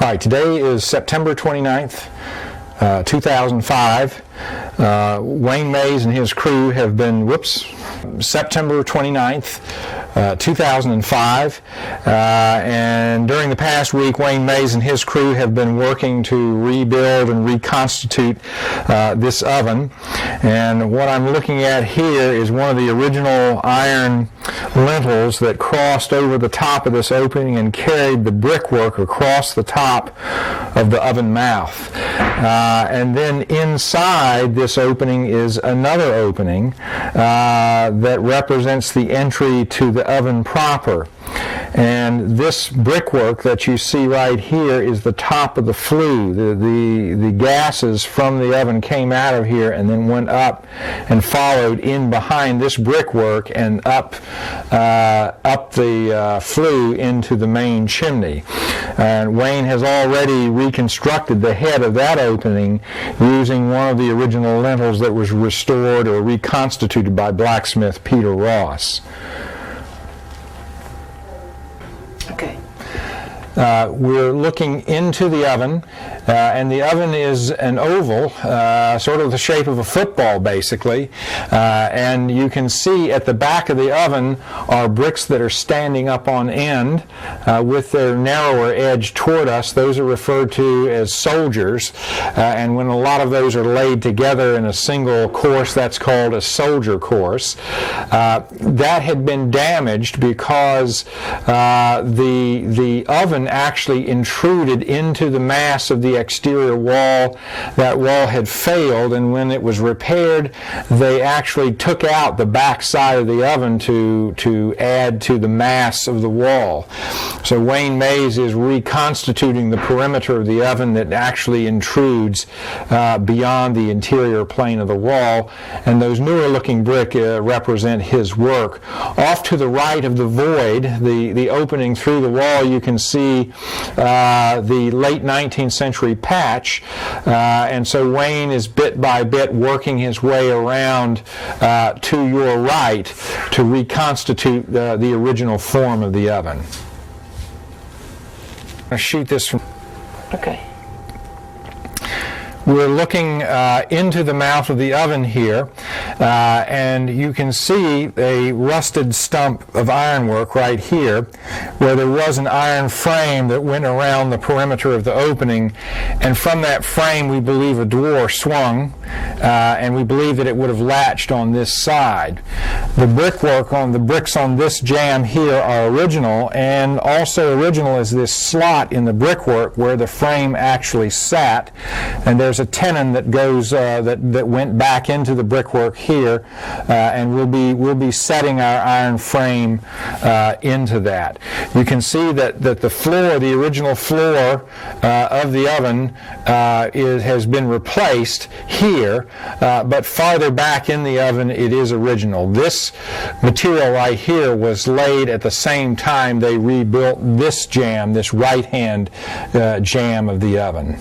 All right, today is September 29th, 2005. Wayne Mays and his crew have been, September 29th, 2005. And during the past week, Wayne Mays and his crew have been working to rebuild and reconstitute this oven. And what I'm looking at here is one of the original iron lintels that crossed over the top of this opening and carried the brickwork across the top of the oven mouth. And then inside this opening is another opening that represents the entry to the oven proper. And this brickwork that you see right here is the top of the flue. The gases from the oven came out of here and then went up and followed in behind this brickwork and up the flue into the main chimney. And Wayne has already reconstructed the head of that opening using one of the original lintels that was restored or reconstituted by blacksmith Peter Ross. Okay. We're looking into the oven, and the oven is an oval, sort of the shape of a football basically, and you can see at the back of the oven are bricks that are standing up on end with their narrower edge toward us. Those are referred to as soldiers, and when a lot of those are laid together in a single course, that's called a soldier course. That had been damaged because the oven actually intruded into the mass of the exterior wall. That wall had failed, and when it was repaired, they actually took out the back side of the oven to add to the mass of the wall. So Wayne Mays is reconstituting the perimeter of the oven that actually intrudes beyond the interior plane of the wall, and those newer looking brick represent his work. Off to the right of the void, the opening through the wall, you can see the late 19th century patch, and so Wayne is bit by bit working his way around to your right to reconstitute the original form of the oven. I'm going to shoot this from... Okay. We're looking into the mouth of the oven here, and you can see a rusted stump of ironwork right here where there was an iron frame that went around the perimeter of the opening, and from that frame we believe a door swung, and we believe that it would have latched on this side. The brickwork on the bricks on this jamb here are original, and also original is this slot in the brickwork where the frame actually sat, and there's a tenon that goes that went back into the brickwork here, and we'll be setting our iron frame into that. You can see that the floor, the original floor of the oven, has been replaced here, but farther back in the oven it is original. This material right here was laid at the same time they rebuilt this jamb, this right hand jamb of the oven.